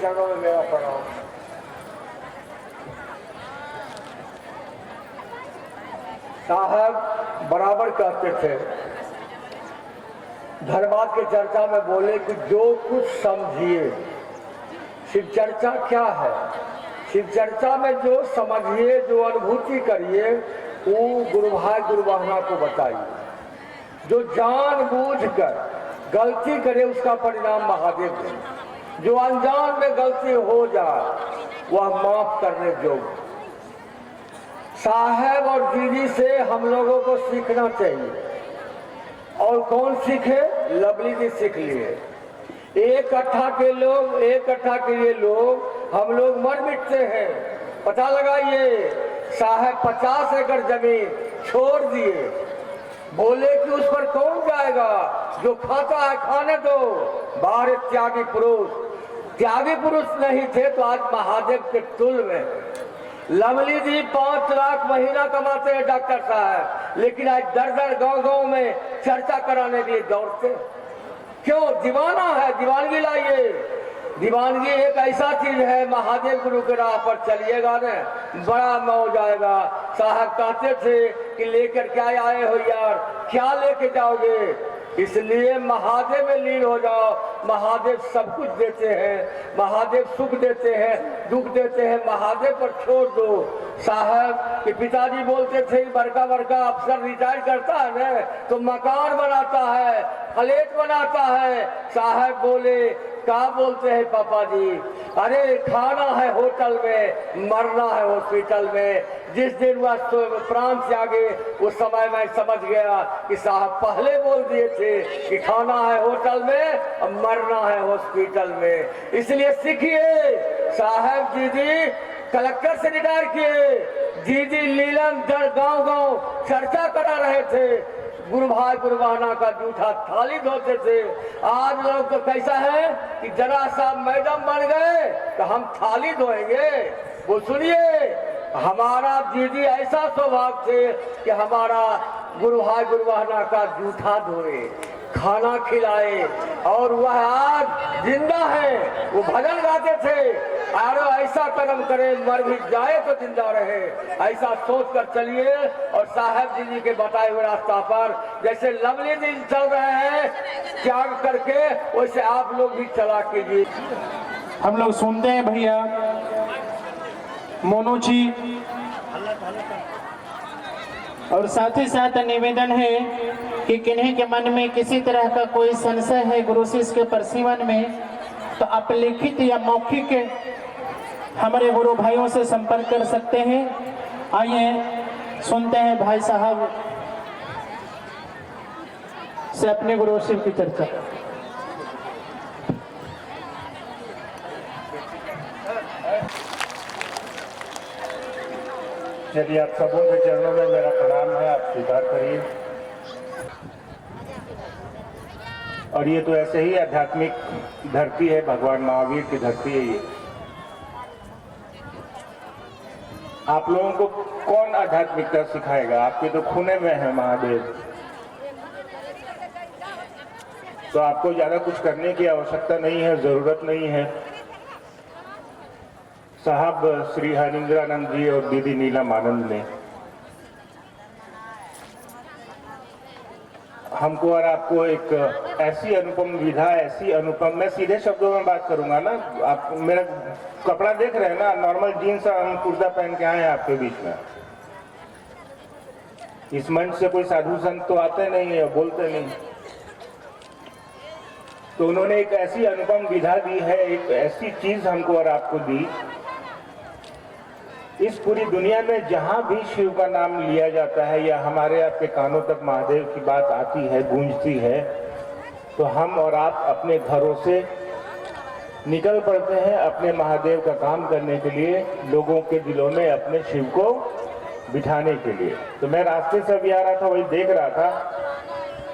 चरणों में मेरा प्रणाम। साहब बराबर कहते थे, धर्मार्थ के चर्चा में बोले कि जो कुछ समझिए। शिव चर्चा क्या है? शिव चर्चा में जो समझिए, जो अनुभूति करिए, वो गुरु भाई गुरु बहना को बताइए। जो जानबूझकर गलती करे उसका परिणाम महादेव दें। जो अनजान में गलती हो जाए वह माफ करने योग्य। साहब और दीदी से हम लोगों को सीखना चाहिए। और कौन सीखे? लवली जी सीख लिए। एक कट्ठा के लिए लोग हम लोग मर मिटते हैं। पता लगाइए, साहब 50 एकड़ जमीन छोड़ दिए, बोले कि उस पर कौन जाएगा, जो खाता है खाने दो। बाहर त्यागी पुरुष नहीं थे तो आज महादेव के तुल में। लवली जी 5 लाख महीना कमाते हैं डॉक्टर साहब, लेकिन आज दर गांव में चर्चा कराने के लिए दौड़ते। क्यों? दीवाना है, दीवानगी लाइए। दीवानगी एक ऐसा चीज है, महादेव गुरु के राह पर चलिएगा ना, बड़ा मौज आएगा। साहब कहते थे कि लेकर क्या आए हो यार, क्या लेके जाओगे? इसलिए महादेव में लीन हो जाओ। महादेव सब कुछ देते हैं, महादेव सुख देते हैं, दुख देते हैं, महादेव पर छोड़ दो। साहब के पिताजी बोलते थे, बड़का अफसर रिटायर करता है ना तो मकान बनाता है, फ्लैट बनाता है। साहब बोले, क्या बोलते हैं पापा जी? अरे खाना है होटल में, मरना है हॉस्पिटल में। जिस दिन वह प्राण त्यागे उस समय मैं समझ गया कि साहब पहले बोल दिए थे कि खाना है होटल में और मरना है हॉस्पिटल में। इसलिए सीखिए। साहब दीदी कलेक्टर से रिटायर किए, दीदी लीलन दर गांव चर्चा करा रहे थे, गुरु भाई गुरु बहना का जूठा थाली धोते थे। आज लोग तो कैसा है कि जरा सा मैडम बन गए तो हम थाली धोएंगे। वो सुनिए, हमारा दीदी ऐसा स्वभाव थे कि हमारा गुरु भाई गुरु बहना का जूठा धोए, खाना खिलाए, और वह आज जिंदा है। वो भजन गाते थे, और ऐसा कर्म करे मर भी जाए तो जिंदा रहे। ऐसा सोच कर चलिए और साहब जी के बताए हुए रास्ता पर जैसे लवली दिन चल रहे हैं त्याग करके, वैसे आप लोग भी चला कीजिए। हम लोग सुनते हैं भैया मोनू जी, और साथ ही साथ निवेदन है कि किन्हीं के मन में किसी तरह का कोई संशय है गुरु शिष्य के परसीवन में, तो आप लिखित या मौखिक हमारे गुरु भाइयों से संपर्क कर सकते हैं। आइए सुनते हैं भाई साहब से अपने गुरु शिव की चर्चा। यदि आप सबों के चरणों में मेरा प्रणाम है, आप स्वीकार करिए। और ये तो ऐसे ही आध्यात्मिक धरती है, भगवान महावीर की धरती है ये। आप लोगों को कौन आध्यात्मिकता सिखाएगा? आपके तो खूने में है महादेव। तो आपको ज्यादा कुछ करने की आवश्यकता नहीं है, जरूरत नहीं है। साहब श्री हरिंद्रानंद जी और दीदी नीलम आनंद ने हमको और आपको एक ऐसी अनुपम विधा, ऐसी अनुपम, मैं सीधे शब्दों में बात करूंगा ना, आप मेरा कपड़ा देख रहे हैं ना, नॉर्मल जीन्स और कुर्ता पहन के आए हैं आपके बीच में। इस मंच से कोई साधु संत तो आते नहीं है, बोलते नहीं। तो उन्होंने एक ऐसी अनुपम विधा दी है, एक ऐसी चीज हमको और आपको दी। इस पूरी दुनिया में जहां भी शिव का नाम लिया जाता है या हमारे आपके कानों तक महादेव की बात आती है, गूंजती है, तो हम और आप अपने घरों से निकल पड़ते हैं अपने महादेव का काम करने के लिए, लोगों के दिलों में अपने शिव को बिठाने के लिए। तो मैं रास्ते से अभी आ रहा था, वही देख रहा था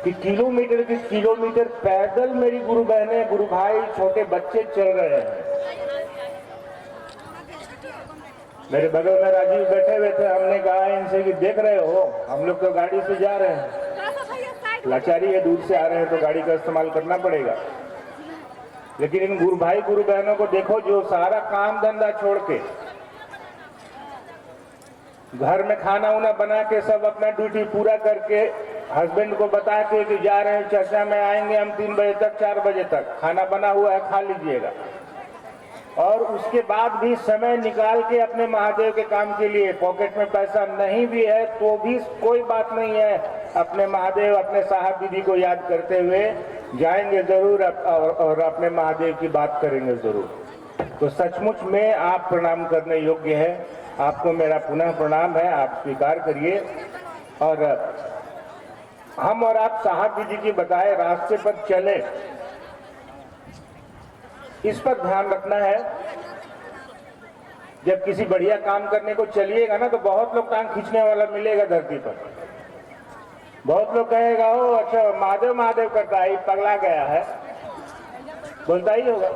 कि किलोमीटर के किलोमीटर पैदल मेरी गुरु बहनें, गुरु भाई, छोटे बच्चे चल रहे हैं। मेरे बगल में राजीव बैठे हुए थे, हमने कहा इनसे कि देख रहे हो हम लोग तो गाड़ी से जा रहे हैं, लाचारी है, दूर से आ रहे हैं तो गाड़ी का इस्तेमाल करना पड़ेगा। लेकिन इन गुरु भाई गुरु बहनों को देखो जो सारा काम धंधा छोड़ के घर में खाना उना बना के सब अपना ड्यूटी पूरा करके हस्बैंड को बता के कि जा रहे हैं चर्चा में, आएंगे हम 3 बजे तक 4 बजे तक, खाना बना हुआ है खा लीजिएगा। और उसके बाद भी समय निकाल के अपने महादेव के काम के लिए, पॉकेट में पैसा नहीं भी है तो भी कोई बात नहीं है, अपने महादेव अपने साहब दीदी को याद करते हुए जाएंगे जरूर और अपने महादेव की बात करेंगे जरूर। तो सचमुच में आप प्रणाम करने योग्य है। आपको मेरा पुनः प्रणाम है, आप स्वीकार करिए। और हम और आप साहब दीदी के बताए रास्ते पर चले, इस पर ध्यान रखना है। जब किसी बढ़िया काम करने को चलिएगा ना, तो बहुत लोग टांग खींचने वाला मिलेगा धरती पर। बहुत लोग कहेगा ओ अच्छा महादेव महादेव करता है, पगला गया है, बोलता ही होगा।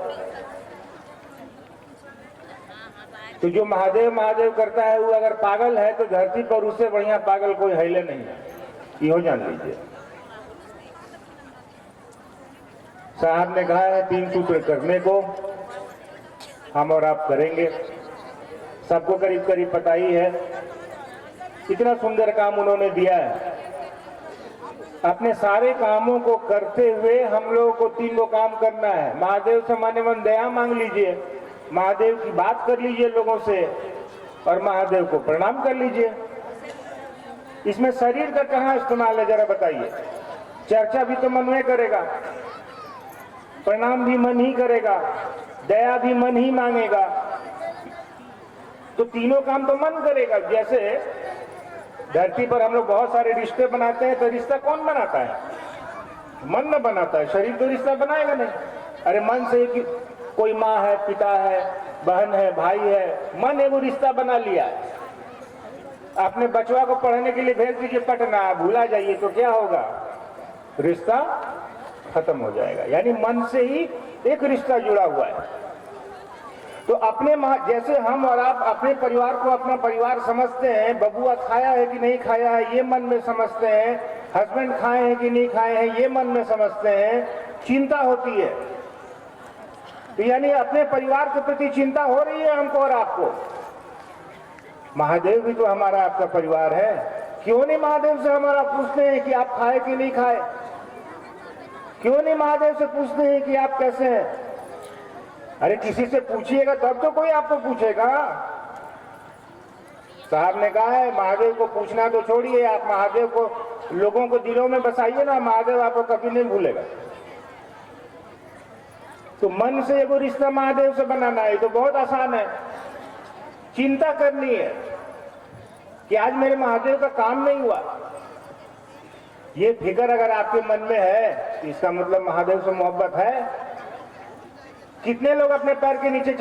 तो जो महादेव महादेव करता है वो अगर पागल है तो धरती पर उससे बढ़िया पागल कोई हिले नहीं है, यो जान लीजिए। साहब ने कहा है 3 सूत्र करने को, हम और आप करेंगे। सबको करीब करीब पता ही है। इतना सुंदर काम उन्होंने दिया है। अपने सारे कामों को करते हुए हम लोगों को 3 को काम करना है। महादेव से मन मन दया मांग लीजिए, महादेव की बात कर लीजिए लोगों से, और महादेव को प्रणाम कर लीजिए। इसमें शरीर का कहाँ इस्तेमाल है जरा बताइए। चर्चा भी तो मन में करेगा, प्रणाम भी मन ही करेगा, दया भी मन ही मांगेगा, तो तीनों काम तो मन करेगा। जैसे धरती पर हम लोग बहुत सारे रिश्ते बनाते हैं, तो रिश्ता कौन बनाता है? मन न बनाता है। शरीर तो रिश्ता बनाएगा नहीं। अरे मन से कि कोई माँ है, पिता है, बहन है, भाई है, मन एगो रिश्ता बना लिया है। अपने बचवा को पढ़ने के लिए भेज दीजिए पटना, भूला जाइए तो क्या होगा? रिश्ता खत्म हो जाएगा। यानी मन से ही एक रिश्ता जुड़ा हुआ है। तो अपने जैसे हम और आप अपने परिवार को अपना परिवार समझते हैं, बबुआ खाया है कि नहीं खाया है ये मन में समझते हैं, हस्बैंड खाए हैं कि नहीं खाए हैं ये मन में समझते हैं, चिंता होती है। तो यानी अपने परिवार के प्रति चिंता हो रही है हमको और आपको। महादेव भी तो हमारा आपका परिवार है। क्यों नहीं महादेव से हमारा पूछते हैं कि आप खाए कि नहीं खाए? क्यों नहीं महादेव से पूछते हैं कि आप कैसे हैं? अरे किसी से पूछिएगा तब तो कोई आपको पूछेगा। साहब ने कहा है महादेव को पूछना तो छोड़िए, आप महादेव को लोगों को दिलों में बसाइए ना, महादेव आपको कभी नहीं भूलेगा। तो मन से एगो रिश्ता महादेव से बनाना है तो बहुत आसान है। चिंता करनी है कि आज मेरे महादेव का काम नहीं हुआ। ये फिक्र अगर आपके मन में है तो इसका मतलब महादेव से मोहब्बत है। कितने लोग अपने पैर के नीचे